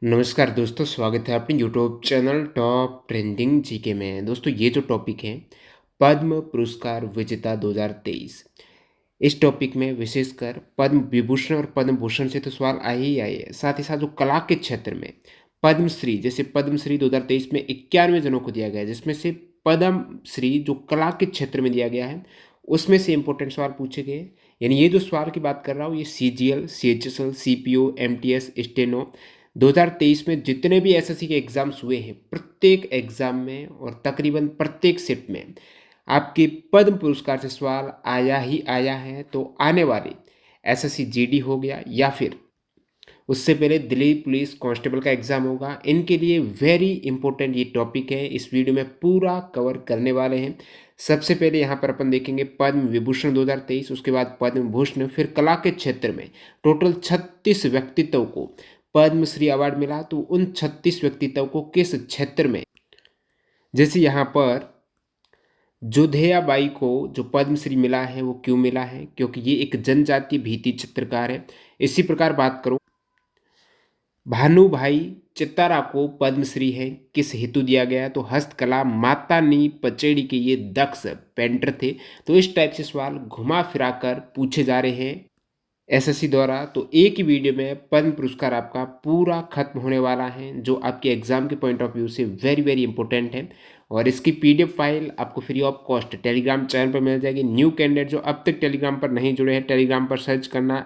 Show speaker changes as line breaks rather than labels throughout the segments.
नमस्कार दोस्तों, स्वागत है अपने YouTube channel top trending GK में। दोस्तों, ये जो टॉपिक है पद्म पुरस्कार विजेता 2023, इस टॉपिक में विशेषकर पद्म विभूषण और पद्म भूषण से तो सवाल आए ही आए हैं। साथ ही साथ जो कला के क्षेत्र में पद्मश्री, जैसे पद्मश्री 2023 में 91 जनों को दिया गया है, जिसमें से पद्मश्री जो कला के क्षेत्र में दिया गया है उसमें से इंपॉर्टेंट सवाल पूछे गए। यानी ये जो सवाल की बात कर रहा हूँ, ये CGL, CHSL, CPO, MTS, steno 2023 में जितने भी एसएससी के एग्ज़ाम्स हुए हैं, प्रत्येक एग्ज़ाम में और तकरीबन प्रत्येक शिफ्ट में आपके पद्म पुरस्कार से सवाल आया ही आया है। तो आने वाले एसएससी जीडी हो गया या फिर उससे पहले दिल्ली पुलिस कांस्टेबल का एग्ज़ाम होगा, इनके लिए वेरी इंपॉर्टेंट ये टॉपिक है। इस वीडियो में पूरा कवर करने वाले हैं। सबसे पहले यहाँ पर अपन देखेंगे पद्म विभूषण 2023, उसके बाद पद्म भूषण, फिर कला के क्षेत्र में टोटल 36 व्यक्तित्व को पद्मश्री अवार्ड मिला। तो उन 36 व्यक्तित्व को किस क्षेत्र में, जैसे यहाँ पर जोधेया बाई को जो पद्मश्री मिला है वो क्यों मिला है, क्योंकि ये एक जनजातीय भीति चित्रकार है। इसी प्रकार बात करूँ भानुभाई चित्तारा को पद्मश्री है, किस हेतु दिया गया है, तो हस्तकला माता नी पचेड़ी के ये दक्ष पेंटर थे। तो इस टाइप से सवाल घुमा फिरा कर पूछे जा रहे हैं एसएससी द्वारा। तो एक ही वीडियो में पद्म पुरस्कार आपका पूरा खत्म होने वाला है, जो आपके एग्जाम के पॉइंट ऑफ व्यू से वेरी वेरी इंपॉर्टेंट है। और इसकी पीडीएफ फाइल आपको free of cost Telegram channel पर मिल जाएगी। न्यू कैंडिडेट जो अब तक टेलीग्राम पर नहीं जुड़े हैं, टेलीग्राम पर सर्च करना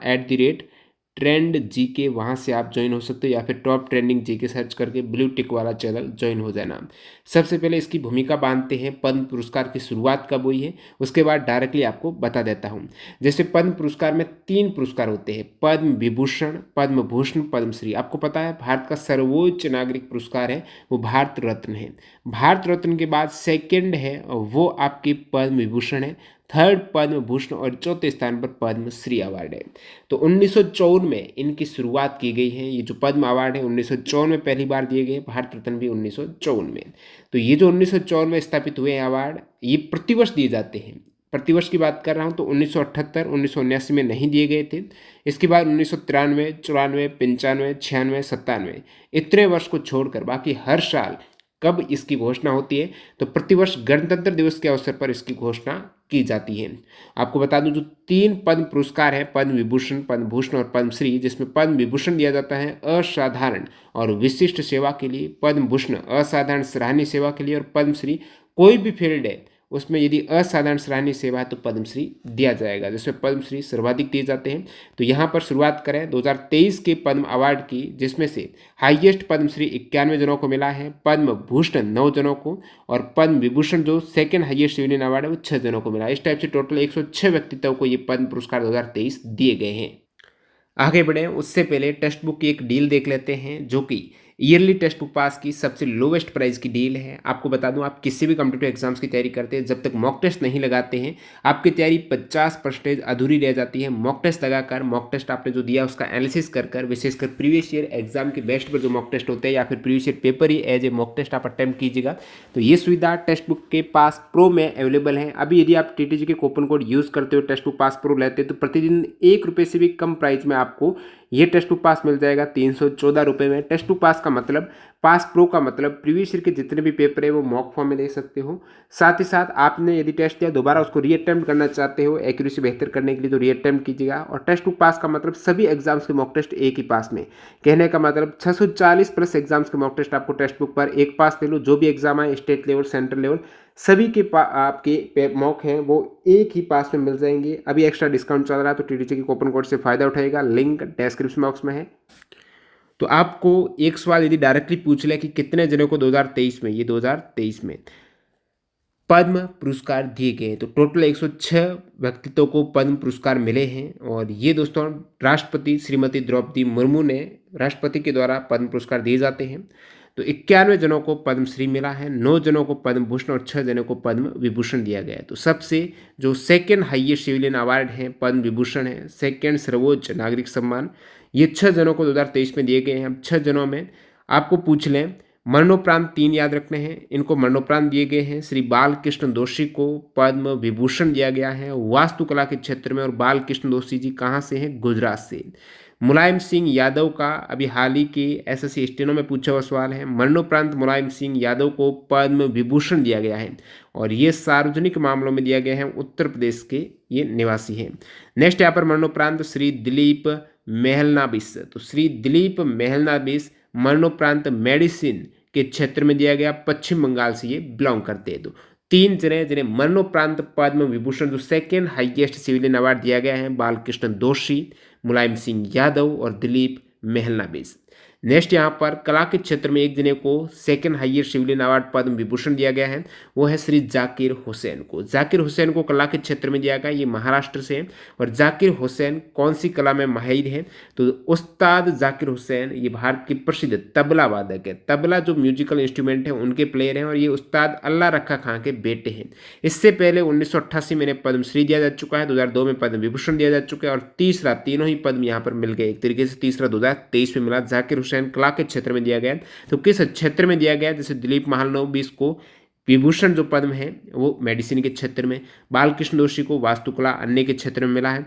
@ट्रेंड जीके, वहाँ से आप ज्वाइन हो सकते हो, या फिर टॉप ट्रेंडिंग जीके सर्च करके ब्लू टिक वाला चैनल ज्वाइन हो जाना। सबसे पहले इसकी भूमिका बांधते हैं, पद्म पुरस्कार की शुरुआत कब हुई है, उसके बाद डायरेक्टली आपको बता देता हूँ। जैसे पद्म पुरस्कार में 3 पुरस्कार होते हैं, पद्म विभूषण, पद्म भूषण, पद्मश्री। आपको पता है भारत का सर्वोच्च नागरिक पुरस्कार है वो भारत रत्न है। भारत रत्न के बाद सेकंड है वो आपकी पद्म विभूषण है, थर्ड पद्म भूषण और चौथे स्थान पर पद्मश्री अवार्ड है। तो 1954 में इनकी शुरुआत की गई है। ये जो पद्म अवार्ड है 1954 में पहली बार दिए गए, भारत रत्न भी 1954 में। तो ये जो 1954 में स्थापित हुए अवार्ड, ये प्रतिवर्ष दिए जाते हैं। प्रतिवर्ष की बात कर रहा हूँ तो 1978, 1979 में नहीं दिए गए थे। इसके बाद 1993, 94, 95, 96, 97, इतने वर्ष को छोड़कर बाकी हर साल कब इसकी घोषणा होती है, तो प्रतिवर्ष गणतंत्र दिवस के अवसर पर इसकी घोषणा की जाती है। आपको बता दूं जो 3 पद्म पुरस्कार हैं, पद्म विभूषण, पद्म भूषण और पद्मश्री, जिसमें पद्म विभूषण दिया जाता है असाधारण और विशिष्ट सेवा के लिए, पद्म भूषण असाधारण सराहनीय सेवा के लिए, और पद्मश्री कोई भी फील्ड है उसमें यदि असाधारण सराहनीय सेवा है तो पद्मश्री दिया जाएगा, जिसमें पद्मश्री सर्वाधिक दिए जाते हैं। तो यहाँ पर शुरुआत करें 2023 के पद्म अवार्ड की, जिसमें से हाईएस्ट पद्मश्री 91 जनों को मिला है, पद्म भूषण 9 जनों को, और पद्म विभूषण जो सेकंड हाईएस्ट सिविलियन अवार्ड है वो 6 जनों को मिला। इस टाइप से टोटल 106 व्यक्तित्व को ये पद्म पुरस्कार 2023 दिए गए हैं। आगे बढ़े उससे पहले टेक्स्ट बुक की एक डील देख लेते हैं, जो कि ईयरली टेक्स्ट बुक पास की सबसे लोवेस्ट प्राइस की डील है। आपको बता दूं, आप किसी भी कॉम्पिटिटिव एग्जाम्स की तैयारी करते हैं, जब तक मॉक टेस्ट नहीं लगाते हैं आपकी तैयारी 50% अधूरी रह जाती है। मॉक टेस्ट लगाकर, मॉक टेस्ट आपने जो दिया उसका एनालिसिस कर कर, विशेषकर प्रीवियस ईयर एग्जाम के बेस्ट पर जो मॉक टेस्ट होते हैं या फिर प्रीवियस ईयर पेपर ही एज ए मॉक टेस्ट आप अटेम्प्ट कीजिएगा। तो ये सुविधा टेक्स्ट बुक के पास प्रो में अवेलेबल है। अभी यदि आप टीटीजी के कूपन कोड यूज़ करते हो, टेक्स्ट बुक पास प्रो लेते हैं, तो प्रतिदिन 1 रुपये से भी कम प्राइस में आपको ये टेक्स्ट बुक पास मिल जाएगा 314 रुपये में। टेक्स्ट बुक पास का मतलब, पास प्रो का मतलब प्रीवियस ईयर के जितने भी पेपर है वो मॉक फॉर्म में दे सकते हो। साथ ही साथ आपने यदि टेस्ट दिया दोबारा उसको रीअटेम्प्ट करना चाहते हो एक्यूरेसी बेहतर करने के लिए, तो रीअटेम्प्ट कीजिएगा। और टेक्स्ट बुक पास का मतलब सभी एग्जाम्स के मॉक टेस्ट एक ही पास में। कहने का मतलब 640 प्लस एग्जाम्स के मॉक टेस्ट आपको टेक्स्ट बुक पर एक पास ले लो, जो भी एग्जाम आए स्टेट लेवल, सेंट्रल लेवल, सभी के आपके मॉक हैं वो एक ही पास में मिल जाएंगे। अभी एक्स्ट्रा डिस्काउंट चल रहा है तो टीटीजी के कूपन कोड से फायदा उठाएगा, लिंक डिस्क्रिप्शन बॉक्स में है। तो आपको एक सवाल यदि डायरेक्टली पूछ ले कि कितने जनों को 2023 में, ये 2023 में पद्म पुरस्कार दिए गए, तो टोटल 106 व्यक्तित्वों को पद्म पुरस्कार मिले हैं। और ये दोस्तों राष्ट्रपति श्रीमती द्रौपदी मुर्मू ने, राष्ट्रपति के द्वारा पद्म पुरस्कार दिए जाते हैं। तो 91 जनों को पद्मश्री मिला है, 9 जनों को पद्म भूषण और 6 जनों को पद्म विभूषण दिया गया है। तो सबसे जो सेकेंड हाईएस्ट सिविलियन अवार्ड है पद्म विभूषण है, सेकेंड सर्वोच्च नागरिक सम्मान, ये 6 जनों को 2023 में दिए गए हैं। अब 6 जनों में आपको पूछ लें, मरणोपरांत 3 याद रखने हैं, इनको मरणोपरांत दिए गए हैं। श्री बाल कृष्ण दोषी को पद्म विभूषण दिया गया है वास्तुकला के क्षेत्र में, और बाल कृष्ण दोषी जी कहाँ से हैं, गुजरात से। मुलायम सिंह यादव का अभी हाल ही के एसएससी स्टेनो में पूछा हुआ सवाल है। मरणोपरांत मुलायम सिंह यादव को पद्म विभूषण दिया गया है और ये सार्वजनिक मामलों में दिया गया है, उत्तर प्रदेश के ये निवासी हैं। नेक्स्ट यहाँ पर मरणोपरांत श्री दिलीप मेहलनाबिस, तो श्री दिलीप मेहलनाबिस मरणोपरांत मेडिसिन के क्षेत्र में दिया गया, पश्चिम बंगाल से ये बिलोंग करते हैं। तो तीन जने जिन्हें मरणोपरांत पद्म विभूषण जो सेकेंड हाईएस्ट सिविलियन अवार्ड दिया गया है, बालकृष्ण दोषी, मुलायम सिंह यादव और दिलीप मेहलनाबिस। नेक्स्ट यहाँ पर कला के क्षेत्र में एक जने को second highest civilian award Padma Vibhushan दिया गया है, वो है श्री जाकिर हुसैन को। जाकिर हुसैन को कला के क्षेत्र में दिया गया, ये महाराष्ट्र से है। और जाकिर हुसैन कौन सी कला में माहिर है, तो उस्ताद जाकिर हुसैन ये भारत के प्रसिद्ध तबला वादक है। तबला जो म्यूजिकल इंस्ट्रूमेंट है उनके प्लेयर हैं और ये उस्ताद अल्लाह रखा खां के बेटे हैं। इससे पहले 1988 में इन्हें पद्मश्री दिया जा चुका है, 2002 में पद्म विभूषण दिया जा चुका है और तीसरा तीनों ही पद्म यहाँ पर मिल गए एक तरीके से। तीसरा 2023 में मिला। जाकिर हुसैन कला के क्षेत्र में दिया गया, तो किस क्षेत्र में दिया गया, जैसे दिलीप मेहलनाबिस को विभूषण जो पद्म है वो मेडिसिन के क्षेत्र में, बालकृष्ण दोषी को वास्तुकला अन्य के क्षेत्र में मिला है।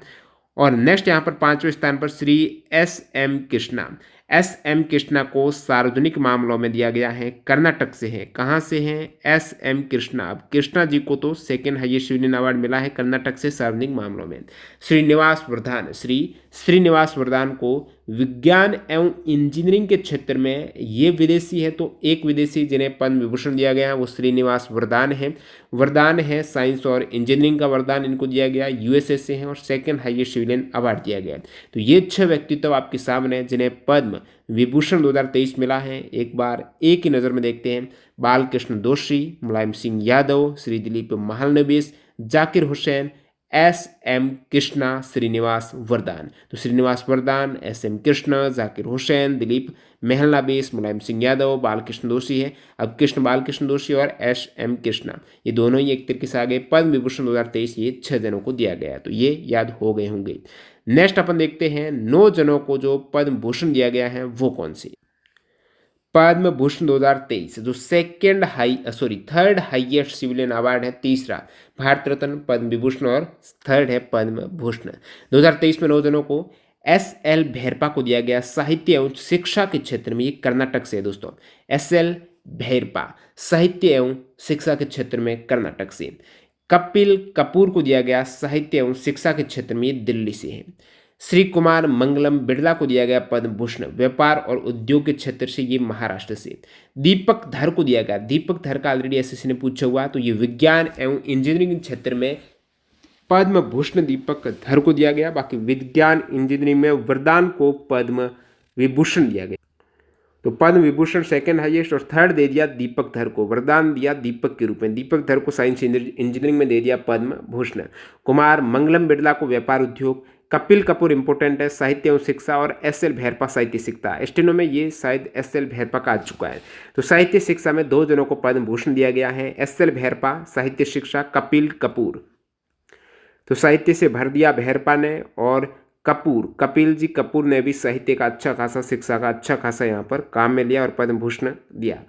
और नेक्स्ट यहाँ पर पांचवें स्थान पर श्री एस.एम. कृष्णा। एस.एम. कृष्णा को सार्वजनिक मामलों में दिया गया है, कर्नाटक से है। कहाँ से हैं एस.एम. कृष्णा? अब कृष्णा जी को तो सेकेंड हाईएस्ट सिविलियन अवार्ड मिला है कर्नाटक से सार्वजनिक मामलों में। श्रीनिवास वर्धन, श्री श्रीनिवास वर्धन को विज्ञान एवं इंजीनियरिंग के क्षेत्र में, ये विदेशी है तो एक विदेशी जिन्हें पद्म विभूषण दिया गया है वो श्रीनिवास वर्धन है। वरदान है साइंस और इंजीनियरिंग का वरदान इनको दिया गया, यूएसए से हैं और सेकंड हाईएस्ट सिविलियन अवार्ड दिया गया। तो ये 6 व्यक्तित्व आपके सामने जिन्हें पद्म विभूषण 2023 मिला है। एक बार एक ही नज़र में देखते हैं। बालकृष्ण दोषी, मुलायम सिंह यादव, श्री दिलीप मेहलनाबिस, जाकिर हुसैन, एस.एम. कृष्णा, श्रीनिवास वर्धन। तो श्रीनिवास वर्धन, एस.एम. कृष्णा, जाकिर हुसैन, दिलीप मेहलनाबिस, मुलायम सिंह यादव, बालकृष्ण दोषी है। अब कृष्ण बालकृष्ण दोषी और एस.एम. कृष्णा ये दोनों ही एक तरीके से आ गए। पद्म विभूषण 2023 ये 6 जनों को दिया गया, तो ये याद हो गए होंगे। नेक्स्ट अपन देखते हैं 9 जनों को जो पद्म भूषण दिया गया है वो कौन सी। पद्म भूषण 2023 जो थर्ड हाईएस्ट सिविलियन अवार्ड है, तीसरा भारत रत्न, पद्म विभूषण और थर्ड है पद्म भूषण। 2023 में 9 जनों को एस.एल. भैरपा को दिया गया साहित्य एवं शिक्षा के क्षेत्र में, ये कर्नाटक से है दोस्तों। एस.एल. भैरपा साहित्य एवं शिक्षा के क्षेत्र में कर्नाटक से। कपिल कपूर को दिया गया साहित्य एवं शिक्षा के क्षेत्र में, ये दिल्ली से है। श्री कुमार मंगलम बिड़ला को दिया गया पद्म भूषण व्यापार और उद्योग के क्षेत्र से, ये महाराष्ट्र से। दीपक धर को दिया गया, दीपक धर का ऑलरेडी एसएससी ने पूछा हुआ, तो ये विज्ञान एवं इंजीनियरिंग क्षेत्र में पद्म भूषण दीपक धर को दिया गया। बाकी विज्ञान इंजीनियरिंग में वरदान को पद्म विभूषण दिया गया। तो पद्म विभूषण सेकंड हाईएस्ट और थर्ड दे दिया दीपक धर को, वरदान दिया दीपक के रूप में। दीपक धर को साइंस इंजीनियरिंग में दे दिया पद्म भूषण। कुमार मंगलम बिड़ला को व्यापार उद्योग, कपिल कपूर इंपोर्टेंट है साहित्य एवं शिक्षा और एस.एल. भैरपा साहित्य शिक्षा। स्टेनो में ये शायद एस.एल. भैरपा का आ चुका है। तो साहित्य शिक्षा में 2 जनों को पद्म भूषण दिया गया है, एस.एल. भैरपा साहित्य शिक्षा, कपिल कपूर तो साहित्य से भर दिया भैरपा ने, और कपिल जी कपूर ने भी साहित्य का अच्छा खासा, शिक्षा का अच्छा खासा यहाँ पर काम में लिया और पद्म भूषण दिया।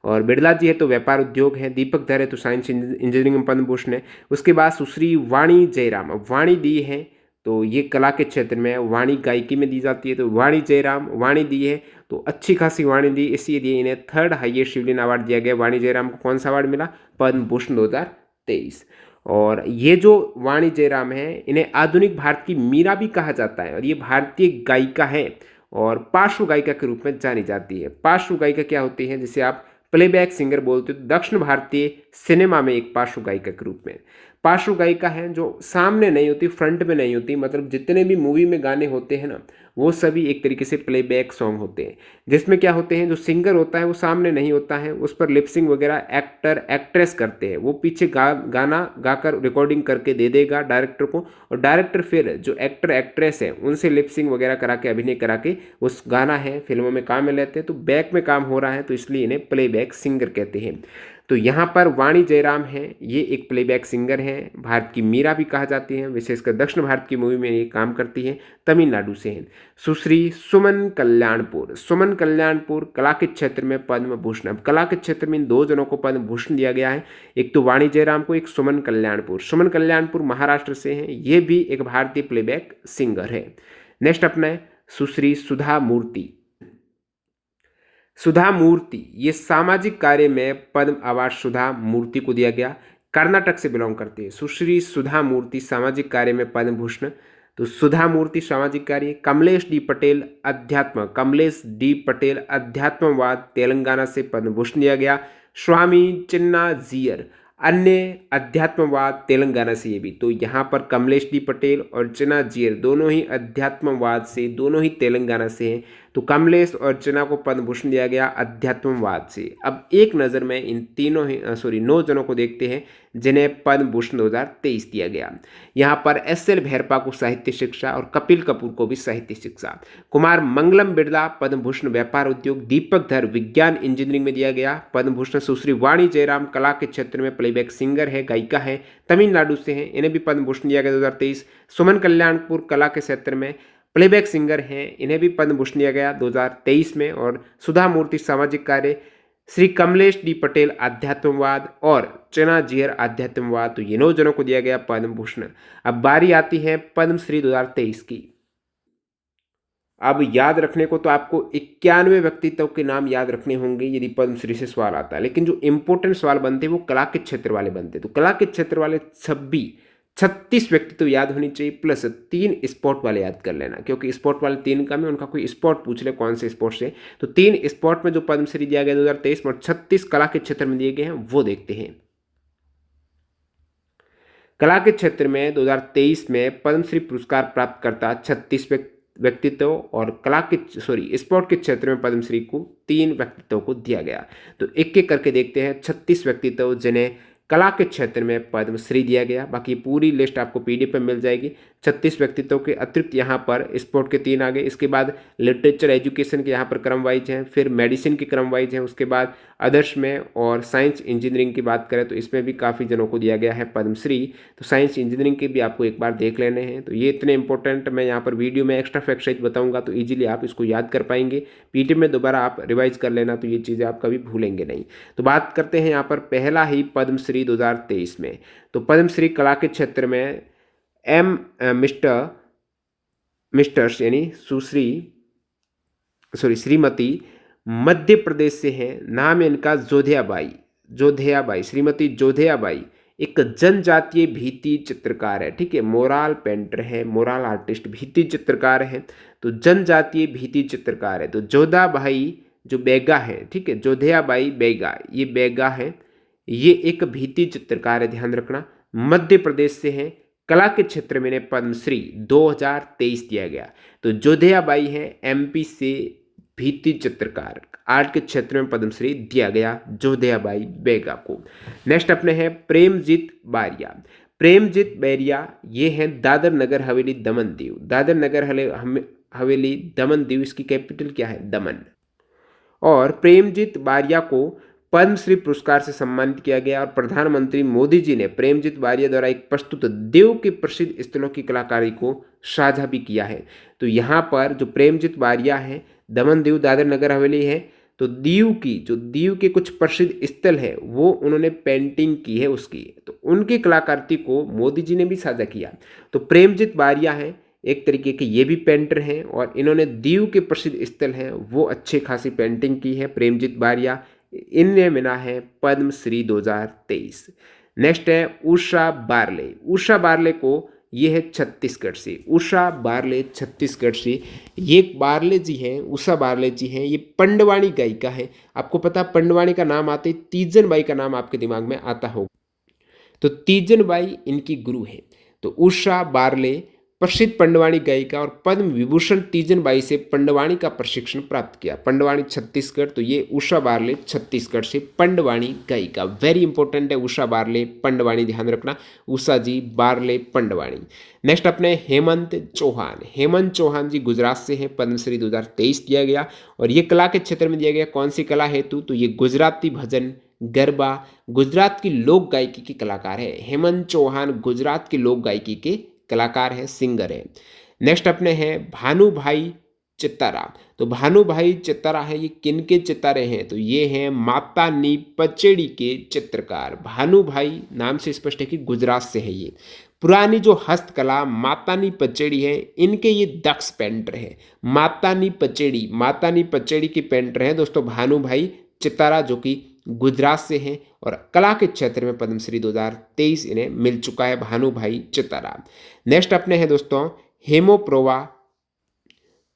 और बिड़ला जी है तो व्यापार उद्योग है, दीपक धर है तो साइंस इंजीनियरिंग में पद्म भूषण है। उसके बाद सुश्री वाणी जयराम, वाणी दी है तो ये कला के क्षेत्र में, वाणी गायकी में दी जाती है, तो वाणी जयराम वाणी दी है तो अच्छी खासी वाणी दी, इसीलिए इन्हें थर्ड हाईएस्ट सिविलियन अवार्ड दिया गया। वाणी जयराम को कौन सा अवार्ड मिला? पद्म भूषण 2023। और ये जो वाणी जयराम है इन्हें आधुनिक भारत की मीरा भी कहा जाता है और ये भारतीय गायिका है और पार्श्व गायिका के रूप में जानी जाती है। पार्श्व गायिका क्या होती है? जिसे आप प्लेबैक सिंगर बोलते हो, दक्षिण भारतीय सिनेमा में एक पार्श्व गायिका के रूप में। पार्श्व गायिका है जो सामने नहीं होती, फ्रंट में नहीं होती, मतलब जितने भी मूवी में गाने होते हैं ना वो सभी एक तरीके से प्लेबैक सॉन्ग होते हैं, जिसमें क्या होते हैं जो सिंगर होता है वो सामने नहीं होता है, उस पर लिपसिंग वगैरह एक्टर एक्ट्रेस करते हैं, वो पीछे गाना गाकर रिकॉर्डिंग करके दे देगा डायरेक्टर को, और डायरेक्टर फिर जो एक्टर एक्ट्रेस है उनसे लिपसिंग वगैरह करा के, अभिनय करा के उस गाना है फिल्मों में काम में लेते हैं। तो बैक में काम हो रहा है तो इसलिए इन्हें प्लेबैक सिंगर कहते हैं। तो यहाँ पर वाणी जयराम है, ये एक प्लेबैक सिंगर हैं, भारत की मीरा भी कहा जाती है, विशेषकर दक्षिण भारत की मूवी में ये काम करती है, तमिलनाडु से हैं। सुश्री सुमन कल्याणपुर, सुमन कल्याणपुर कला के क्षेत्र में पद्म भूषण। अब कला के क्षेत्र में इन 2 जनों को पद्म भूषण दिया गया है, एक तो वाणी जयराम को, एक सुमन कल्याणपुर। सुमन कल्याणपुर महाराष्ट्र से हैं, ये भी एक भारतीय प्लेबैक सिंगर है। नेक्स्ट अपना है सुश्री सुधा मूर्ति। सुधा मूर्ति ये सामाजिक कार्य में पद्म अवार्ड सुधा मूर्ति को दिया गया, कर्नाटक से बिलोंग करते हैं। सुश्री सुधा मूर्ति सामाजिक कार्य में पद्म भूषण। तो सुधा मूर्ति सामाजिक कार्य। कमलेश डी पटेल अध्यात्म, कमलेश डी पटेल अध्यात्मवाद तेलंगाना से पद्म भूषण दिया गया। स्वामी चिन्नाजीयर अन्य अध्यात्मवाद तेलंगाना से, ये भी। तो यहाँ पर कमलेश डी पटेल और चिन्नाजीयर दोनों ही अध्यात्मवाद से, दोनों ही तेलंगाना से हैं। तो कमलेश और चिन्ना को पद्म भूषण दिया गया अध्यात्मवाद से। अब एक नज़र में इन तीनों ही 9 जनों को देखते हैं जिन्हें पद्म भूषण 2023 दिया गया। यहाँ पर एस.एल. भैरपा को साहित्य शिक्षा और कपिल कपूर को भी साहित्य शिक्षा। कुमार मंगलम बिरला पद्म भूषण व्यापार उद्योग। दीपक धर विज्ञान इंजीनियरिंग में दिया गया पद्म भूषण। सुश्री वाणी जयराम कला के क्षेत्र में प्लेबैक सिंगर है, गायिका है, तमिलनाडु से हैं, इन्हें भी पद्म भूषण दिया गया 2023। सुमन कल्याणपुर कला के क्षेत्र में प्लेबैक सिंगर हैं, इन्हें भी पद्म भूषण दिया गया 2023 में। और सुधा मूर्ति सामाजिक कार्य, श्री कमलेश डी पटेल आध्यात्मवाद और चिन्नाजीयर आध्यात्मवाद। तो ये 9 जनों को दिया गया पद्म भूषण। अब बारी आती है पद्मश्री 2023 की। अब याद रखने को तो आपको 91 व्यक्तित्व के नाम याद रखने होंगे यदि पद्मश्री से सवाल आता है, लेकिन जो इंपॉर्टेंट सवाल बनते हैं वो कला के क्षेत्र वाले बनते हैं। तो कला के क्षेत्र वाले 36 व्यक्तित्व याद होनी चाहिए, प्लस 3 स्पोर्ट वाले याद कर लेना, क्योंकि स्पोर्ट वाले 3 कम है, उनका कोई स्पोर्ट पूछ ले कौन से स्पोर्ट से। तो 3 स्पोर्ट में जो पद्मश्री दिया गया 2023 में और 36 कला के क्षेत्र में दिए गए हैं वो देखते हैं। कला के क्षेत्र में 2023 में पद्मश्री पुरस्कार प्राप्त करता 36 व्यक्तित्व और स्पोर्ट के क्षेत्र में पद्मश्री को 3 व्यक्तित्व को दिया गया। तो एक एक करके देखते हैं 36 व्यक्तित्व जिन्हें कला के क्षेत्र में पद्मश्री दिया गया। बाकी पूरी लिस्ट आपको पीडीएफ में मिल जाएगी। 36 व्यक्तित्वों के अतिरिक्त यहाँ पर स्पोर्ट के 3 आ गए, इसके बाद लिटरेचर एजुकेशन के यहाँ पर क्रम वाइज हैं, फिर मेडिसिन के क्रम वाइज हैं, उसके बाद अदर्श में और साइंस इंजीनियरिंग की बात करें तो इसमें भी काफ़ी जनों को दिया गया है पद्मश्री। तो साइंस इंजीनियरिंग के भी आपको एक बार देख लेने हैं। तो ये इतने इंपॉर्टेंट मैं यहाँ पर वीडियो में एक्स्ट्रा फैक्ट सहित बताऊँगा तो ईजिली आप इसको याद कर पाएंगे। पीडीएफ में दोबारा आप रिवाइज कर लेना, तो ये चीज़ें आप कभी भूलेंगे नहीं। तो बात करते हैं यहाँ पर पहला ही पद्मश्री 2023 में। तो पद्मश्री कला के क्षेत्र में मिस्टर्स यानी श्रीमती मध्य प्रदेश से हैं, नाम है इनका जोधेयाबाई। श्रीमती जोधेयाबाई एक जनजातीय भित्ति चित्रकार है, ठीक है, मोराल पेंटर है, मोराल आर्टिस्ट, भित्ति चित्रकार है। तो जनजातीय भित्ति चित्रकार है। तो जोधाबाई जो बेगा है, ठीक है, जोधेयाबाई बेगा, ये बेगा है, ये एक भित्ति चित्रकार है, ध्यान रखना, मध्य प्रदेश से हैं। कला के क्षेत्र में इन्हें पद्मश्री 2023 दिया गया। तो जोधेयाबाई है एमपी से, भित्ति चित्रकार, आर्ट के क्षेत्र में पद्मश्री दिया गया जोधेयाबाई बेगा को। नेक्स्ट अपने हैं प्रेमजीत बारिया, ये हैं दादर नगर हवेली दमन दीव। दादर नगर हवेली दमन दीव, इसकी कैपिटल क्या है? दमन। और प्रेमजीत बारिया को पद्मश्री पुरस्कार से सम्मानित किया गया और प्रधानमंत्री मोदी जी ने प्रेमजीत बारिया द्वारा एक प्रस्तुत दीव के प्रसिद्ध स्थलों की कलाकारी को साझा भी किया है। तो यहाँ पर जो प्रेमजीत बारिया है, दमन दीव दादर नगर हवेली है, तो दीव के कुछ प्रसिद्ध स्थल है वो उन्होंने पेंटिंग की है उसकी, तो उनकी कलाकृति को मोदी जी ने भी साझा किया। तो प्रेमजीत बारिया है एक तरीके के, ये भी पेंटर हैं और इन्होंने दीव के प्रसिद्ध स्थल हैं वो अच्छे खासी पेंटिंग की है प्रेमजीत बारिया, इनने मिला है पद्मश्री 2023। नेक्स्ट है उषा बारले को, ये है छत्तीसगढ़ से, उषा बारले छत्तीसगढ़ से। ये बारले जी हैं, उषा बारले जी हैं, ये पंडवाणी गायिका है। आपको पता पंडवाणी का नाम आते तीजन बाई का नाम आपके दिमाग में आता होगा, तो तीजन बाई इनकी गुरु है। तो उषा बारले प्रसिद्ध पंडवाणी गायिका और पद्म विभूषण तीजन बाई से पंडवाणी का प्रशिक्षण प्राप्त किया। पंडवाणी छत्तीसगढ़, तो ये उषा बारले छत्तीसगढ़ से पंडवाणी गायिका, वेरी इंपॉर्टेंट है उषा बारले पंडवाणी, ध्यान रखना, उषा जी बारले पंडवाणी। नेक्स्ट अपने हेमंत चौहान जी गुजरात से हैं, पद्मश्री 2023 दिया गया और ये कला के क्षेत्र में दिया गया। कौन सी कला हेतु? तो ये गुजराती भजन, गरबा, गुजरात की लोक गायकी के कलाकार है। हेमंत चौहान गुजरात की लोक गायकी के कलाकार है, सिंगर है। नेक्स्ट अपने हैं भानुभाई चित्तारा। तो भानुभाई चित्तारा है, ये किन के चित्तारे हैं? तो ये हैं माता नी पचेड़ी के चित्रकार। भानुभाई नाम से स्पष्ट है कि गुजरात से है ये। पुरानी जो हस्तकला मातानी पचेड़ी है, इनके ये दक्ष पेंटर हैं। मातानी पचेड़ी के पेंटर हैं दोस्तों भानु भाई चितारा, जो कि गुजरात से हैं और कला के क्षेत्र में पद्मश्री 2023 इन्हें मिल चुका है, भानु भाई चितारा। नेक्स्ट अपने हैं दोस्तों हेमोप्रोवा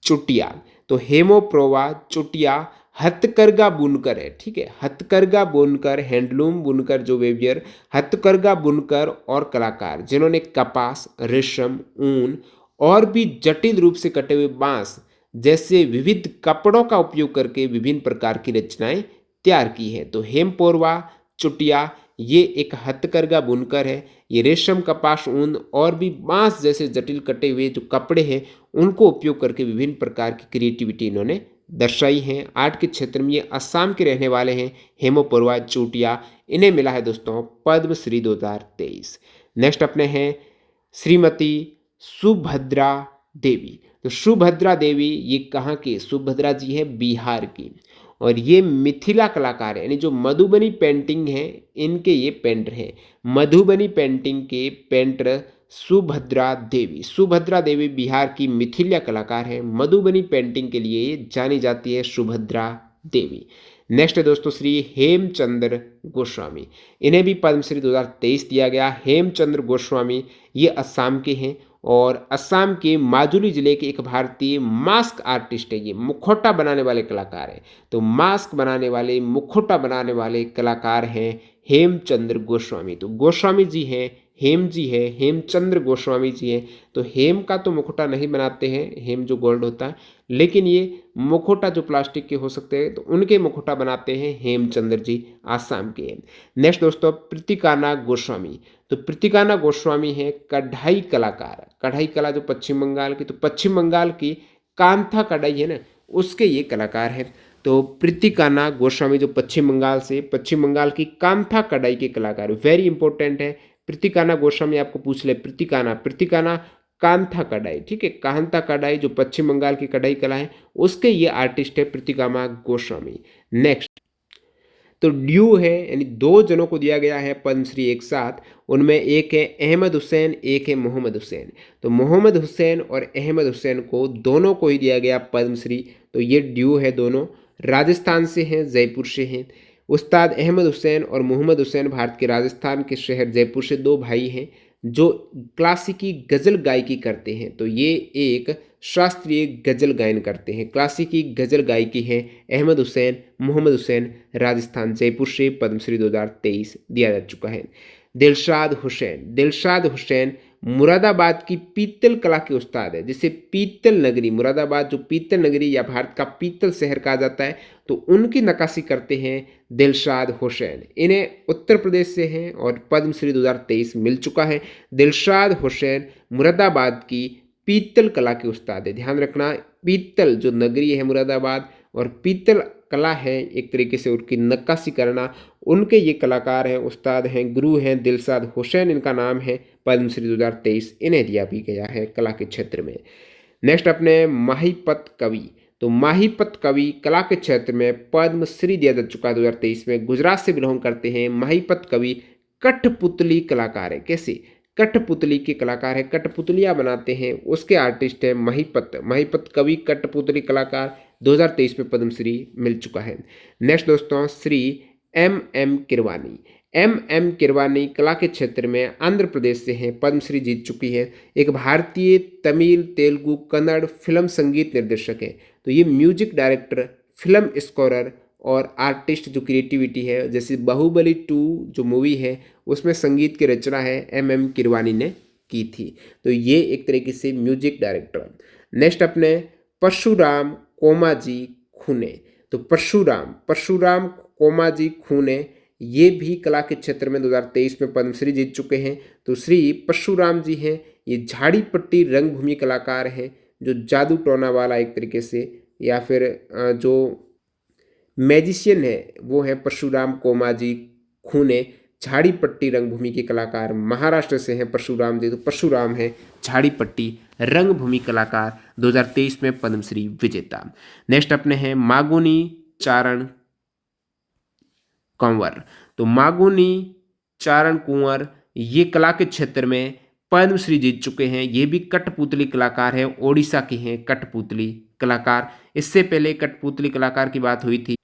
चुटिया। तो हेमोप्रोवा चुटिया हथकरघा बुनकर है, ठीक है, हथकरघा बुनकर, हैंडलूम बुनकर, जो वेवियर, हथकरघा बुनकर और कलाकार जिन्होंने कपास, रेशम, ऊन और भी जटिल रूप से कटे हुए बांस जैसे विविध कपड़ों का उपयोग करके विभिन्न प्रकार की रचनाएं तैयार की है। तो हेमपोरवा चुटिया ये एक हथकरघा बुनकर है। ये रेशम, कपास, ऊन और भी बांस जैसे जटिल कटे हुए जो कपड़े हैं उनको उपयोग करके विभिन्न प्रकार की क्रिएटिविटी इन्होंने दर्शाई हैं। आर्ट के क्षेत्र में ये असम के रहने वाले हैं, हेमोपोरवा चुटिया। इन्हें मिला है दोस्तों पद्मश्री 2023। नेक्स्ट अपने हैं श्रीमती सुभद्रा देवी। तो सुभद्रा देवी ये कहाँ की? सुभद्रा जी है बिहार की और ये मिथिला कलाकार है, यानी जो मधुबनी पेंटिंग है इनके ये पेंटर हैं। मधुबनी पेंटिंग के पेंटर सुभद्रा देवी बिहार की मिथिला कलाकार है। मधुबनी पेंटिंग के लिए ये जानी जाती है सुभद्रा देवी। नेक्स्ट है दोस्तों श्री हेमचंद्र गोस्वामी। इन्हें भी पद्मश्री 2023 दिया गया। हेमचंद्र गोस्वामी ये असम के हैं और असम के माजुली जिले के एक भारतीय मास्क आर्टिस्ट है। ये मुखौटा बनाने वाले कलाकार हैं। तो मास्क बनाने वाले, मुखौटा बनाने वाले कलाकार हैं हेमचंद्र गोस्वामी। तो गोस्वामी जी हैं, हेम जी है, हेमचंद्र गोस्वामी जी हैं। तो हेम का तो मुखौटा नहीं बनाते हैं, हेम जो गोल्ड होता है, लेकिन ये मुखौटा जो प्लास्टिक के हो सकते हैं तो उनके मुखौटा बनाते हैं हेमचंद्र जी, आसाम के। नेक्स्ट दोस्तों प्रीतिकाना गोस्वामी। तो प्रीतिकाना गोस्वामी है कढ़ाई कलाकार। कढ़ाई कला जो पश्चिम बंगाल की, तो पश्चिम बंगाल की कांथा कढ़ाई है ना, उसके ये कलाकार हैं। तो प्रीतिकाना गोस्वामी जो पश्चिम बंगाल की कांथा कढ़ाई के कलाकार, वेरी इंपॉर्टेंट है। प्रीतिकाना गोस्वामी आपको पूछ ले, प्रीतिकाना कांथा कढ़ाई, ठीक है, कांथा कढ़ाई जो पश्चिम बंगाल की कढ़ाई कला है उसके ये आर्टिस्ट है प्रीतिकाना गोस्वामी। नेक्स्ट तो ड्यू है, यानी दो जनों को दिया गया है पद्मश्री एक साथ। उनमें एक है अहमद हुसैन, एक है मोहम्मद हुसैन। तो मोहम्मद हुसैन और अहमद हुसैन को दोनों को ही दिया गया पद्मश्री। तो ये ड्यू है, दोनों राजस्थान से हैं, जयपुर से हैं। उस्ताद अहमद हुसैन और मोहम्मद हुसैन भारत के राजस्थान के शहर जयपुर से दो भाई हैं जो क्लासिकी गज़ल गायकी करते हैं। तो ये एक शास्त्रीय गज़ल गायन करते हैं, क्लासिकी गज़ल गायकी है। अहमद हुसैन, मोहम्मद हुसैन, राजस्थान जयपुर से पद्मश्री 2023 दिया जा चुका है। दिलशाद हुसैन मुरादाबाद की पीतल कला के उस्ताद है। जिसे पीतल नगरी, मुरादाबाद जो पीतल नगरी या भारत का पीतल शहर कहा जाता है, तो उनकी नक्काशी करते हैं दिलशाद हुसैन। इन्हें उत्तर प्रदेश से हैं और पद्मश्री 2023 मिल चुका है। दिलशाद हुसैन मुरादाबाद की पीतल कला के उस्ताद है। ध्यान रखना, पीतल जो नगरी है मुरादाबाद और पीतल कला है एक तरीके से उनकी नक्काशी करना, उनके ये कलाकार हैं, उस्ताद हैं, गुरु हैं दिलशाद हुसैन इनका नाम है। पद्मश्री 2023 इन्हें दिया भी गया है कला के क्षेत्र में। नेक्स्ट अपने माहीपत कवि। तो माहीपत कवि कला के क्षेत्र में पद्मश्री दिया जा चुका है 2023 में। गुजरात से बिलोंग करते हैं। माहीपत कवि कठपुतली कलाकार है। कैसे? कठपुतली के कलाकार है, कठपुतलियाँ बनाते हैं, उसके आर्टिस्ट है माहीपत कवि कठपुतली कलाकार 2023 में पद्मश्री मिल चुका है। नेक्स्ट दोस्तों श्री एम किरवानी कला के क्षेत्र में आंध्र प्रदेश से हैं, पद्मश्री जीत चुकी है। एक भारतीय तमिल, तेलुगु, कन्नड़ फिल्म संगीत निर्देशक है। तो ये म्यूजिक डायरेक्टर, फिल्म स्कोरर और आर्टिस्ट जो क्रिएटिविटी है, जैसे बाहुबली 2 जो मूवी है उसमें संगीत की रचना है एम किरवानी ने की थी। तो ये एक तरीके से म्यूजिक डायरेक्टर। नेक्स्ट अपने परशुराम कोमाजी खूने। तो परशुराम कोमाजी खूने ये भी कला के क्षेत्र में 2023 में पद्मश्री जीत चुके हैं। तो श्री परशुराम जी हैं, ये झाड़ी पट्टी रंगभूमि कलाकार हैं जो जादू टोना वाला एक तरीके से, या फिर जो मैजिशियन है वो है परशुराम कोमाजी खूने। झाड़ी पट्टी रंगभूमि के कलाकार महाराष्ट्र से हैं परशुराम जी। तो परशुराम है झाड़ी पट्टी रंगभूमि कलाकार 2023 में पद्मश्री विजेता। नेक्स्ट अपने हैं मागुनी चारण कंवर। तो मागुनी चारण कुंवर ये कला के क्षेत्र में पद्मश्री जीत चुके हैं। ये भी कठपुतली कलाकार हैं, ओडिशा के हैं कठपुतली कलाकार। इससे पहले कठपुतली कलाकार की बात हुई थी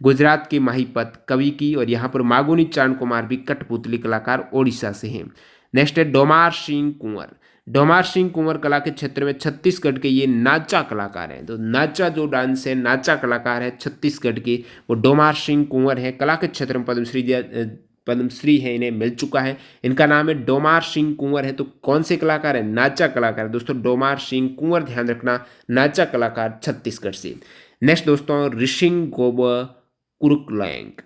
गुजरात के माहीपत कवि की, और यहाँ पर मागुनी चांद कुमार भी कठपुतली कलाकार ओडिशा से हैं। नेक्स्ट है डोमार सिंह कुंवर। डोमार सिंह कुंवर कला के क्षेत्र में छत्तीसगढ़ के ये नाचा कलाकार हैं। तो नाचा जो डांस है, नाचा कलाकार है छत्तीसगढ़ के, वो डोमार सिंह कुंवर है। कला के क्षेत्र में पद्मश्री है, इन्हें मिल चुका है। इनका नाम है डोमार सिंह कुंवर है। तो कौन से कलाकार है? नाचा कलाकार दोस्तों, डोमार सिंह कुंवर, ध्यान रखना, नाचा कलाकार छत्तीसगढ़ से। नेक्स्ट दोस्तों रिशिंगबोर कुरुकलैंग।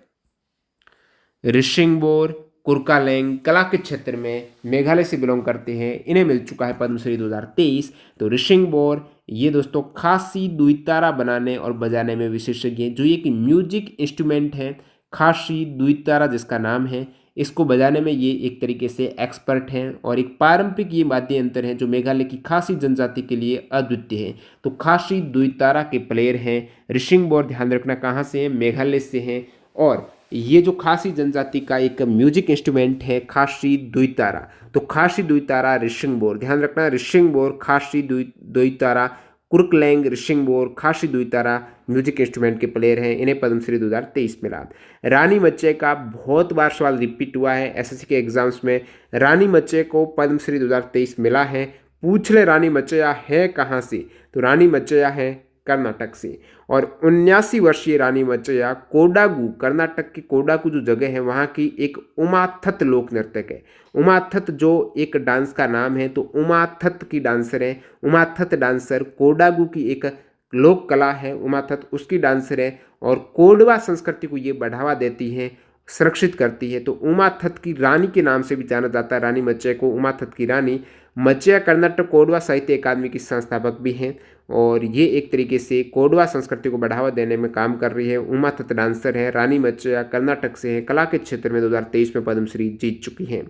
रिशिंगबोर कुरुकालैंग कला के क्षेत्र में मेघालय से बिलोंग करते हैं। इन्हें मिल चुका है पद्मश्री 2023। तो रिशिंगबोर ये दोस्तों खासी दुईतारा बनाने और बजाने में विशेषज्ञ हैं। जो ये कि म्यूजिक इंस्ट्रूमेंट है खासी दुईतारा जिसका नाम है, इसको बजाने में ये एक तरीके से एक्सपर्ट हैं और एक पारंपरिक ये वाद्य यंत्र है जो मेघालय की खासी जनजाति के लिए अद्वितीय है। तो खासी दुईतारा के प्लेयर हैं रिशिंगबोर, ध्यान रखना कहाँ से हैं? मेघालय से हैं। और ये जो खासी जनजाति का एक म्यूजिक इंस्ट्रूमेंट है खासी दुईतारा। तो खासी दुईतारा रिशिंगबोर, ध्यान रखना, रिशिंगबोर खासी दुईतारा कुरुकलैंग रिशिंगबोर खासी दुईतारा म्यूजिक इंस्ट्रूमेंट के प्लेयर हैं। इन्हें पद्मश्री 2023 मिला। रानी मच्चे का बहुत बार सवाल रिपीट हुआ है एसएससी के एग्जाम्स में। रानी मच्चे को पद्मश्री 2023 मिला है। पूछ ले रानी मच्चैया है कहाँ से? तो रानी मच्चैया है कर्नाटक से। और 79 वर्षीय रानी मच्चैया कोडागु, कर्नाटक की कोडागु जो जगह है वहाँ की एक उमाथत लोक नर्तक है। उमाथत जो एक डांस का नाम है, तो उमाथत की डांसर है। उमाथत डांसर कोडागु की एक लोक कला है, उमाथत उसकी डांसर है और कोडवा संस्कृति को ये बढ़ावा देती है, संरक्षित करती है। तो उमाथत की रानी के नाम से भी जाना जाता है रानी मच्चैया को, उमाथत की रानी। मच्चैया कर्नाटक कोडवा साहित्य अकादमी की संस्थापक भी हैं और ये एक तरीके से कोडवा संस्कृति को बढ़ावा देने में काम कर रही है। उमाथत डांसर है, रानी मच्चैया कर्नाटक से है, कला के क्षेत्र में 2023 में पद्मश्री जीत चुकी हैं।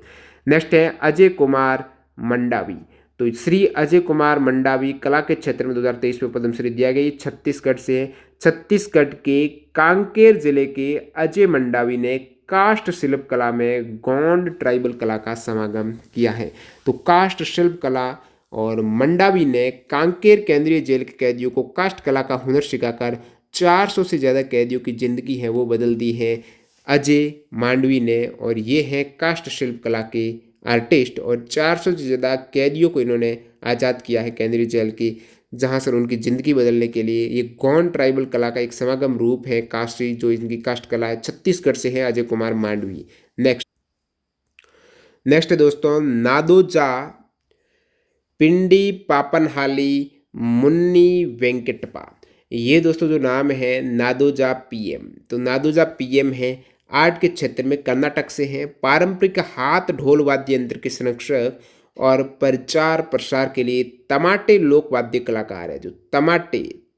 नेक्स्ट है अजय कुमार मंडावी। तो श्री अजय कुमार मंडावी कला के क्षेत्र में 2023 में पद्मश्री दिया गया। छत्तीसगढ़ से है। छत्तीसगढ़ के कांकेर जिले के अजय मंडावी ने काष्ठ शिल्प कला में गोंड ट्राइबल कला का समागम किया है। तो काष्ठ शिल्प कला और मंडावी ने कांकेर केंद्रीय जेल के कैदियों को काष्ठ कला का हुनर सिखाकर 400 से ज़्यादा कैदियों की जिंदगी है वो बदल दी है अजय मांडवी ने। और ये है काष्ठ शिल्प कला के आर्टिस्ट और 400 से ज़्यादा कैदियों को इन्होंने आज़ाद किया है केंद्रीय जेल की, जहाँ से उनकी ज़िंदगी बदलने के लिए। ये गोंड ट्राइबल कला का एक समागम रूप है काष्ठी, जो इनकी काष्ठ कला है। छत्तीसगढ़ से है अजय कुमार मांडवी। नेक्स्ट दोस्तों नादोजा पिंडी पापनहाली मुन्नी वेंकटपा। ये दोस्तों जो नाम है नादोजा पीएम। तो नादोजा पीएम है, आर्ट के क्षेत्र में कर्नाटक से हैं। पारंपरिक हाथ ढोल वाद्य यंत्र के संरक्षक और प्रचार प्रसार के लिए तमाटे लोक वाद्य कलाकार है। जो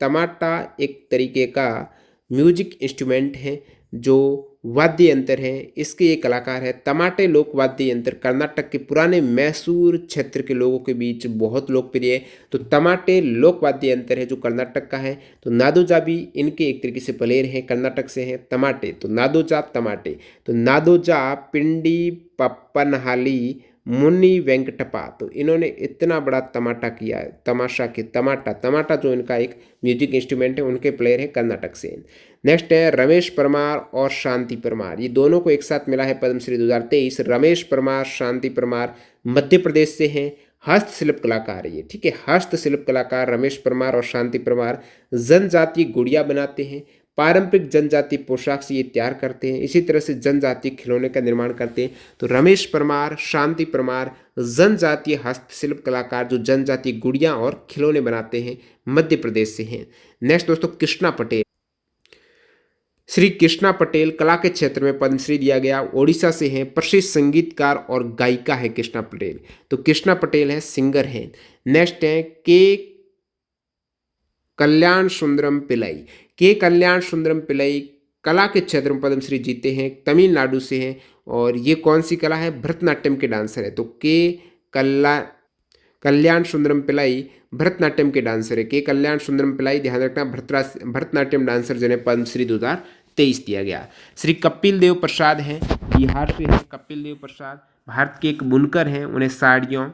तमाटा एक तरीके का म्यूजिक इंस्ट्रूमेंट है जो वाद्य यंत्र है, इसके ये कलाकार है। तमाटे लोक वाद्य यंत्र कर्नाटक के पुराने मैसूर क्षेत्र के लोगों के बीच बहुत लोकप्रिय है। तो तमाटे लोक वाद्य यंत्र है जो कर्नाटक का है। तो नादोजा भी इनके एक तरीके से प्लेयर हैं, कर्नाटक से हैं। तमाटे, तो नादोजा तमाटे। तो नादोजा पिंडी पप्पनहाली मुन्नी वेंकटपा, तो इन्होंने इतना बड़ा तमाटा किया है, तमाशा के तमाटा जो इनका एक म्यूजिक इंस्ट्रूमेंट है, उनके प्लेयर है कर्नाटक से। नेक्स्ट है रमेश परमार और शांति परमार। ये दोनों को एक साथ मिला है पद्मश्री 2023। रमेश परमार, शांति परमार मध्य प्रदेश से हैं, हस्तशिल्प कलाकार है ये, ठीक है। हस्तशिल्प कलाकार रमेश परमार और शांति परमार जनजातीय गुड़िया बनाते हैं, पारंपरिक जनजातीय पोशाक से ये तैयार करते हैं, इसी तरह से जनजातीय खिलौने का निर्माण करते हैं। तो रमेश परमार, शांति परमार जनजातीय हस्तशिल्प कलाकार जो जनजातीय गुड़िया और खिलौने बनाते हैं, मध्य प्रदेश से हैं। नेक्स्ट दोस्तों कृष्णा पटेल। श्री कृष्णा पटेल कला के क्षेत्र में पद्मश्री दिया गया, ओडिशा से हैं, प्रसिद्ध संगीतकार और गायिका है कृष्णा पटेल। तो कृष्णा पटेल है, सिंगर हैं। नेक्स्ट है के कल्याण सुंदरम पिल्लई। के कल्याण सुंदरम पिल्लई कला के क्षेत्र में पद्मश्री जीते हैं, तमिलनाडु से हैं और ये कौन सी कला है? भरतनाट्यम के डांसर है। तो के कल्याण सुंदरम पिल्लई भरतनाट्यम के डांसर है। के कल्याण सुंदरम पिल्लई, ध्यान रखना, भरतनाट्यम डांसर जिन्हें पद्मश्री 2023 दिया गया। श्री कपिल देव प्रसाद हैं, बिहार से हैं कपिल देव प्रसाद। भारत के एक बुनकर हैं, उन्हें साड़ियों,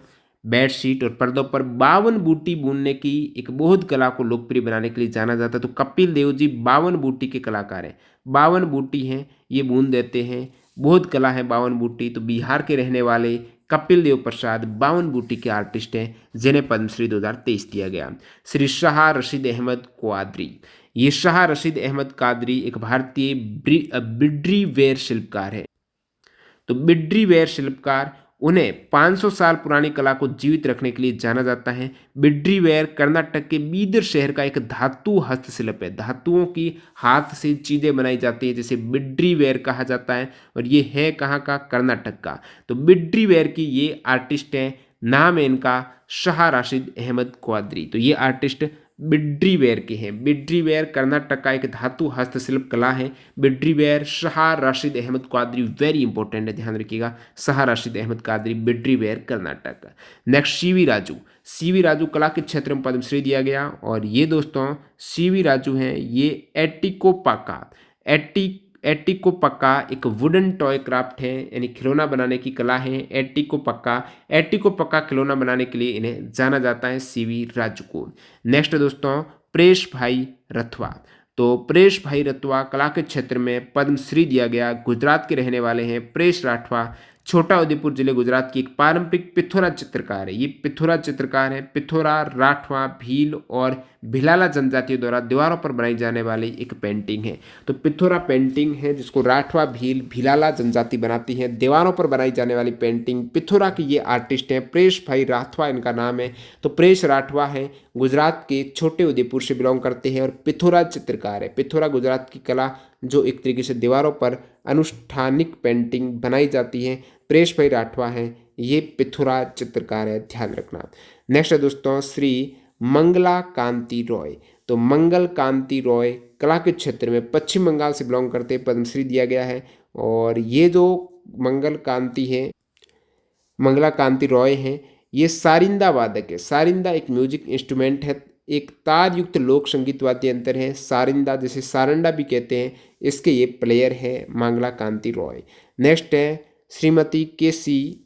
बेडशीट और पर्दों पर 52 बूटी बुनने की एक बहुत कला को लोकप्रिय बनाने के लिए जाना जाता है। तो कपिल देव जी 52 बूटी के कलाकार हैं। 52 बूटी हैं, ये बुन देते हैं। बहुत कला है 52 बूटी। तो बिहार के रहने वाले कपिल देव प्रसाद 52 बूटी के आर्टिस्ट हैं, जिन्हें पद्मश्री 2023 दिया गया। श्री शाह रशीद अहमद क्वादरी, ये शाह रशीद अहमद कादरी एक भारतीय बिड्री वेयर शिल्पकार है। तो बिड्री वेयर शिल्पकार, उन्हें 500 साल पुरानी कला को जीवित रखने के लिए जाना जाता है। बिड्री वेयर कर्नाटक के बीदर शहर का एक धातु हस्तशिल्प है। धातुओं की हाथ से चीज़ें बनाई जाती है, जैसे बिड्री वेयर कहा जाता है, और ये है कहाँ का? कर्नाटक का। तो बिड्री वेयर की ये आर्टिस्ट हैं, नाम है इनका शाह राशिद अहमद क्वादरी। तो ये आर्टिस्ट बिड्री वेयर के हैं। बिड्री वेयर कर्नाटक का एक धातु हस्तशिल्प कला है। Bidri ware Shah Rashid Ahmed Quadri, very important है, ध्यान रखिएगा। Shah Rashid Ahmed Quadri, Bidri ware Karnataka. Next CV Raju. CV Raju कला के क्षेत्र में पद्मश्री दिया गया, और ये दोस्तों सीवी राजू हैं, ये एटिकोपाका एटिकोपक्का एक वुडन टॉय क्राफ्ट है, यानी खिलौना बनाने की कला है। एटिकोपक्का खिलौना बनाने के लिए इन्हें जाना जाता है, सीवी राजू को। नेक्स्ट दोस्तों प्रेश भाई रथवा। तो प्रेश भाई रथवा कला के क्षेत्र में पद्मश्री दिया गया। गुजरात के रहने वाले हैं प्रेश राठवा। छोटा उदेपुर जिले गुजरात की एक पारंपरिक पिथौरा चित्रकार है। ये पिथौरा चित्रकार है। पिथौरा, राठवा, भील और भिलाला जनजातियों द्वारा दीवारों पर बनाई जाने वाली एक पेंटिंग है। तो पिथौरा पेंटिंग है, जिसको राठवा, भील, भिलाला जनजाति बनाती है। दीवारों पर बनाई जाने वाली पेंटिंग पिथौरा की ये आर्टिस्ट हैं, प्रेश भाई राठवा इनका नाम है। तो प्रेश राठवा है, गुजरात के छोटे उदेपुर से बिलोंग करते हैं, और पिथौरा चित्रकार है। पिथौरा गुजरात की कला जो एक तरीके से दीवारों पर अनुष्ठानिक पेंटिंग बनाई जाती है। प्रेश भाई राठवा हैं, ये पिथौरा चित्रकार है, ध्यान रखना। नेक्स्ट है दोस्तों श्री मंगला कांति रॉय। तो मंगल कांति रॉय कला के क्षेत्र में पश्चिम बंगाल से बिलोंग करते हैं, पद्मश्री दिया गया है। और ये जो मंगल कांति है, मंगला कांति रॉय हैं, ये सारिंदा वादक है। सारिंदा एक म्यूजिक इंस्ट्रूमेंट है, एक तार युक्त लोक संगीत वाद्य यंत्र है। सारिंदा, जैसे सारंडा भी कहते हैं, इसके ये प्लेयर है मंगला कांति रॉय। नेक्स्ट है श्रीमती केसी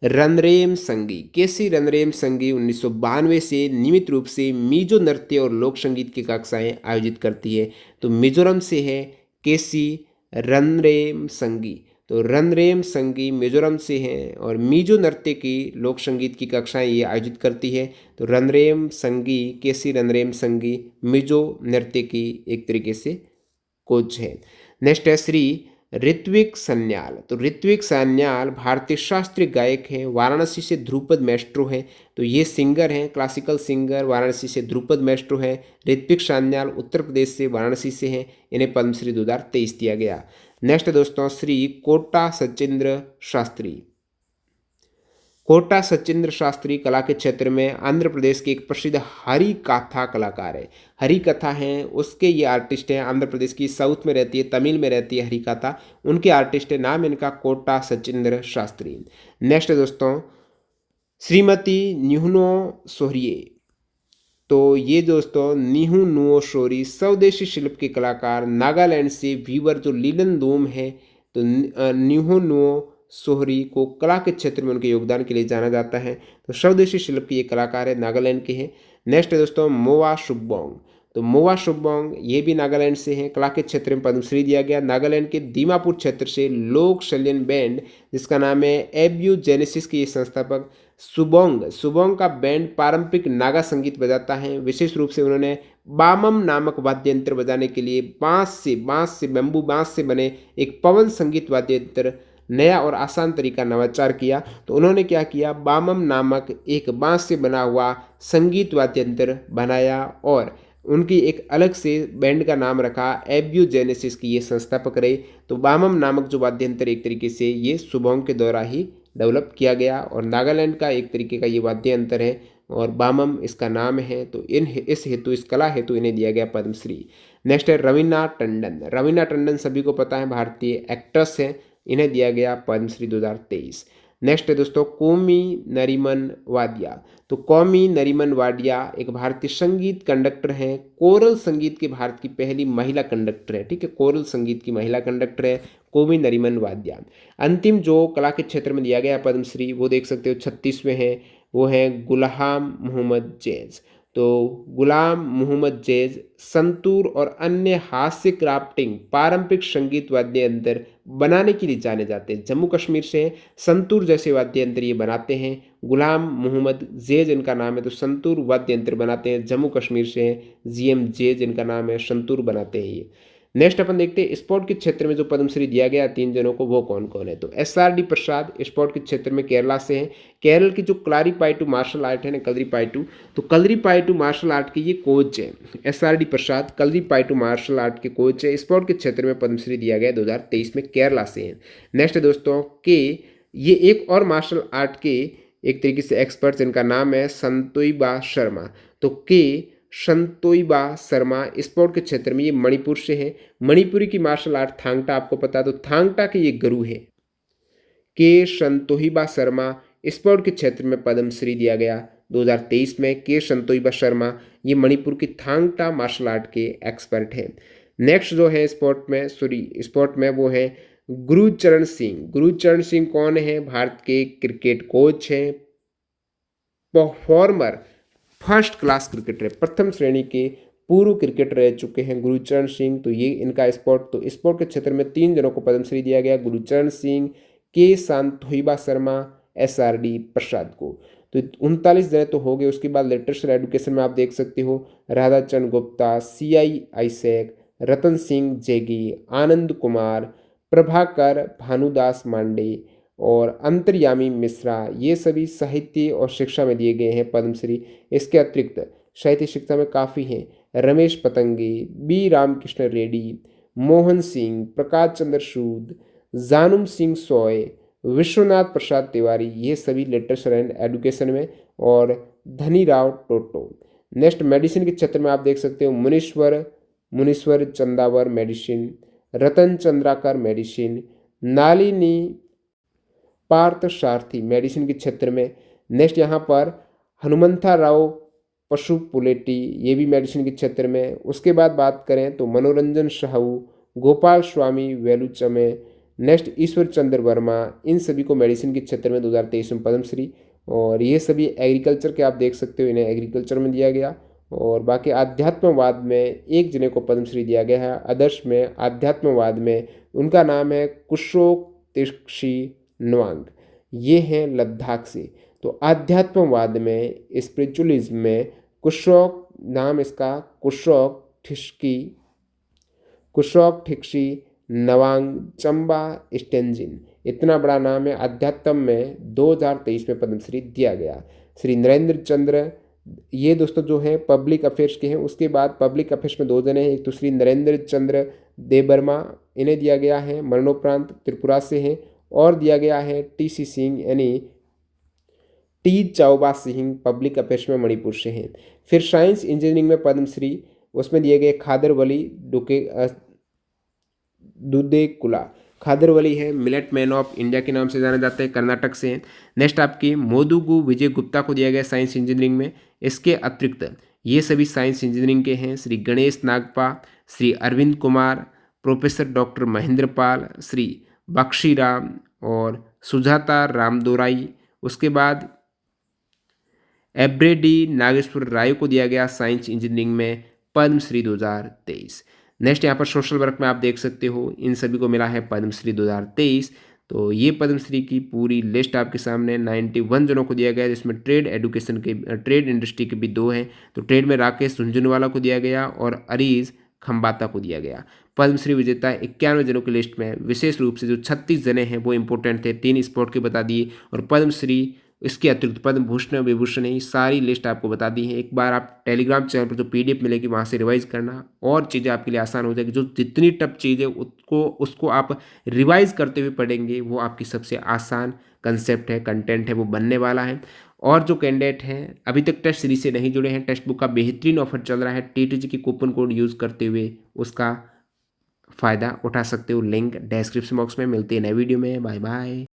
रनरेम संगी। केसी रनरेम संगी 1992 से नियमित रूप से मिजो नृत्य और लोक संगीत की कक्षाएं आयोजित करती है। तो मिजोरम से है केसी रनरेम संगी। तो रनरेम संगी मिजोरम से हैं, और मिजो नृत्य की लोक संगीत की कक्षाएं ये आयोजित करती है। तो रनरेम संगी, केसी रनरेम संगी मिजो नृत्य की एक तरीके से कोच है। नेक्स्ट है श्री ऋत्विक सन्याल। तो ऋत्विक सन्याल भारतीय शास्त्रीय गायक हैं, वाराणसी से ध्रुपद मैस्ट्रो हैं। तो ये सिंगर हैं, क्लासिकल सिंगर, वाराणसी से ध्रुपद मैस्ट्रो हैं। ऋत्विक सन्याल उत्तर प्रदेश से, वाराणसी से हैं। इन्हें पद्मश्री 2023 दिया गया। नेक्स्ट दोस्तों श्री कोटा सचिंद्र शास्त्री। कोटा सचिंद्र शास्त्री कला के क्षेत्र में आंध्र प्रदेश के एक प्रसिद्ध हरि कथा कलाकार है। हरि कथा हैं, उसके ये आर्टिस्ट हैं। आंध्र प्रदेश की साउथ में रहती है, तमिल में रहती है हरि कथा, उनके आर्टिस्ट है, नाम इनका कोटा सचिंद्र शास्त्री। नेक्स्ट दोस्तों श्रीमती न्यूनो सोहरिये। तो ये दोस्तों निहू नुओ शोरी स्वदेशी शिल्प के कलाकार, नागालैंड से वीवर जो लीलन दोम है। तो निहू नुओ सोहरी को कला के क्षेत्र में उनके योगदान के लिए जाना जाता है। तो स्वदेशी शिल्प के ये कलाकार है, नागालैंड के हैं। नेक्स्ट है दोस्तों मोवा शुबोंग। तो मोवा शुबोंग ये भी नागालैंड से हैं, कला के क्षेत्र में पद्मश्री दिया गया। नागालैंड के दीमापुर क्षेत्र से लोक शल्यन बैंड, जिसका नाम है एब्यू जेनेसिस के ये संस्थापक सुबोंग का बैंड पारंपरिक नागा संगीत बजाता है। विशेष रूप से उन्होंने बामम नामक वाद्य यंत्र बजाने के लिए बांस से बेम्बू बांस से बने एक पवन संगीत वाद्य यंत्र, नया और आसान तरीका नवाचार किया। तो उन्होंने क्या किया, बामम नामक एक बांस से बना हुआ संगीत वाद्य यंत्र बनाया, और उनकी एक अलग से बैंड का नाम रखा एब्यू जेनेसिस की ये संस्थापक रहे। तो बामम नामक जो वाद्य यंत्र एक तरीके से ये सुबोंग के द्वारा ही डेवलप किया गया, और नागालैंड का एक तरीके का ये वाद्य यंत्र है, और बामम इसका नाम है। तो इस हेतु, इस कला हेतु इन्हें दिया गया पद्मश्री। नेक्स्ट है रवीना टंडन। रवीना टंडन सभी को पता है, भारतीय एक्ट्रेस हैं, इन्हें दिया गया पद्मश्री 2023। नेक्स्ट है दोस्तों कौमी नरीमन वाडिया। तो कौमी नरीमन वाडिया एक भारतीय संगीत कंडक्टर हैं, कोरल संगीत के भारत की पहली महिला कंडक्टर है। ठीक है, कोरल संगीत की महिला कंडक्टर है कौमी नरीमन वाडिया। अंतिम जो कला के क्षेत्र में दिया गया है पद्मश्री वो देख सकते हो 36वें हैं, वो है गुलाम मोहम्मद जैज। तो गुलाम मोहम्मद जैज संतूर और अन्य हास्य क्राफ्टिंग पारंपरिक संगीत वाद्य यंत्र बनाने के लिए जाने जाते हैं। जम्मू कश्मीर से हैं, संतूर जैसे वाद्य यंत्र ये बनाते हैं। गुलाम मोहम्मद जैज इनका नाम है, तो संतूर वाद्य यंत्र बनाते हैं। जम्मू कश्मीर से हैं, जीएम जैज इनका नाम है, संतूर बनाते हैं ये। नेक्स्ट अपन देखते हैं स्पोर्ट के क्षेत्र में जो पद्मश्री दिया गया 3 जनों को वो कौन कौन है। तो SRD प्रसाद स्पोर्ट के क्षेत्र में केरला से हैं। केरल की जो क्लारीपायटू मार्शल आर्ट है ना, कलरीपायटू, तो कलरीपायटू मार्शल आर्ट के ये कोच हैं। SRD प्रसाद कलरीपायटू मार्शल आर्ट के कोच है। स्पोर्ट के क्षेत्र में पद्मश्री दिया गया 2023 में, केरला से हैं। नेक्स्ट है दोस्तों के ये एक और मार्शल आर्ट के एक तरीके से एक्सपर्ट जिनका नाम है संतोइबा शर्मा। तो के संतोइबा शर्मा स्पोर्ट के क्षेत्र में ये मणिपुर से हैं। मणिपुरी की मार्शल आर्ट थांगटा आपको पता है, तो थांगटा के ये गुरु है। के संतोहिबा शर्मा स्पोर्ट के क्षेत्र में पद्मश्री दिया गया 2023 में। के संतोहिबा शर्मा ये मणिपुर की थांगटा मार्शल आर्ट के एक्सपर्ट हैं। नेक्स्ट जो है स्पोर्ट में वो है गुरचरण सिंह। गुरचरण सिंह कौन है? भारत के क्रिकेट कोच हैं, परफॉर्मर, फर्स्ट क्लास क्रिकेटर, प्रथम श्रेणी के पूर्व क्रिकेटर रह चुके हैं गुरचरण सिंह। तो ये इनका स्पोर्ट के क्षेत्र में 3 जनों को पद्मश्री दिया गया, गुरचरण सिंह, के संतोहिबा शर्मा, SRD प्रसाद को। तो 39 जने तो हो गए। उसके बाद लिटरेचर एडुकेशन में आप देख सकते हो राधाचंद गुप्ता, CI आइसैक, रतन सिंह जेगी, आनंद कुमार, प्रभाकर भानुदास मांडे और अंतर्यामी मिश्रा, ये सभी साहित्य और शिक्षा में दिए गए हैं पद्मश्री। इसके अतिरिक्त साहित्य शिक्षा में काफ़ी हैं, रमेश पतंगे, B रामकृष्ण रेड्डी, मोहन सिंह, प्रकाश चंद्र सूद, जानूम सिंह सोय, विश्वनाथ प्रसाद तिवारी, ये सभी लिटरेचर एंड एडुकेशन में, और धनी राव टोटो। नेक्स्ट मेडिसिन के क्षेत्र में आप देख सकते हो मुनीश्वर चंदावर मेडिसिन, रतन चंद्राकर मेडिसिन, नालिनी पार्थ सारथी मेडिसिन के क्षेत्र में। नेक्स्ट यहाँ पर हनुमंथा राव पशुपुलेटी, ये भी मेडिसिन के क्षेत्र में। उसके बाद बात करें तो मनोरंजन साहू, गोपाल स्वामी वेलुचमे, नेक्स्ट ईश्वर चंद्र वर्मा, इन सभी को मेडिसिन के क्षेत्र में 2023 में पद्मश्री। और ये सभी एग्रीकल्चर के आप देख सकते हो, इन्हें एग्रीकल्चर में दिया गया। और बाकी आध्यात्मवाद में 1 जने को पद्मश्री दिया गया है। आदर्श में आध्यात्मवाद में उनका नाम है कुशोक तिर्क्षी नवांग, ये हैं लद्दाख से। तो आध्यात्मवाद में स्पिरिचुअलिज्म में कुशोक, नाम इसका कुशोक ठिक्सी नवांग चंबा स्टेंजिन, इतना बड़ा नाम है। अध्यात्म में 2023 में पद्मश्री दिया गया। श्री नरेंद्र चंद्र, ये दोस्तों जो है पब्लिक अफेयर्स के हैं। उसके बाद पब्लिक अफेयर्स में 2 जने हैं, एक तो श्री नरेंद्र चंद्र देबर्मा, इन्हें दिया गया है, मरणोपरांत त्रिपुरा से हैं। और दिया गया है TC सिंह यानी T Chaoba Singh, public affairs में मणिपुर से हैं। फिर साइंस इंजीनियरिंग में पद्मश्री उसमें दिए गए खादर वली दुदेकुला, खादर वली है मिलेट मैन ऑफ इंडिया के नाम से जाने जाते हैं, कर्नाटक से हैं। नेक्स्ट आपकी मोदुगु विजय गुप्ता को दिया गया साइंस इंजीनियरिंग में। इसके अतिरिक्त ये सभी साइंस इंजीनियरिंग के हैं, श्री गणेश नागपा, श्री अरविंद कुमार, प्रोफेसर डॉक्टर महेंद्र पाल, श्री बख्शीराम और सुजाता रामदोराई। उसके बाद एब्रेडी नागेश्वर राय को दिया गया साइंस इंजीनियरिंग में पद्मश्री 2023। नेक्स्ट यहाँ पर सोशल वर्क में आप देख सकते हो इन सभी को मिला है पद्मश्री 2023। तो ये पद्मश्री की पूरी लिस्ट आपके सामने 91 जनों को दिया गया, जिसमें ट्रेड इंडस्ट्री के भी 2 हैं। तो ट्रेड में राकेश झुंझुनवाला को दिया गया और अरीज खम्बाता को दिया गया। पद्मश्री विजेता 91 जनों की लिस्ट में विशेष रूप से जो 36 जने हैं वो इंपॉर्टेंट थे, 3 स्पोर्ट के बता दिए, और पद्मश्री इसके अतिरिक्त पद्म भूषण विभूषण है, सारी लिस्ट आपको बता दी है। एक बार आप टेलीग्राम चैनल पर जो PDF मिलेगी वहाँ से रिवाइज करना, और चीज़ें आपके लिए आसान हो जाएगी। जो जितनी टफ चीज़ है उसको आप रिवाइज करते हुए पढ़ेंगे, वो आपकी सबसे आसान कंसेप्ट है, कंटेंट है, वो बनने वाला है। और जो कैंडिडेट हैं अभी तक टेस्ट सीरीज से नहीं जुड़े हैं, टेक्स्ट बुक का बेहतरीन ऑफर चल रहा है, TTG की कूपन कोड यूज़ करते हुए उसका फ़ायदा उठा सकते हो। लिंक डिस्क्रिप्शन बॉक्स में। मिलते हैं नए वीडियो में, बाय बाय।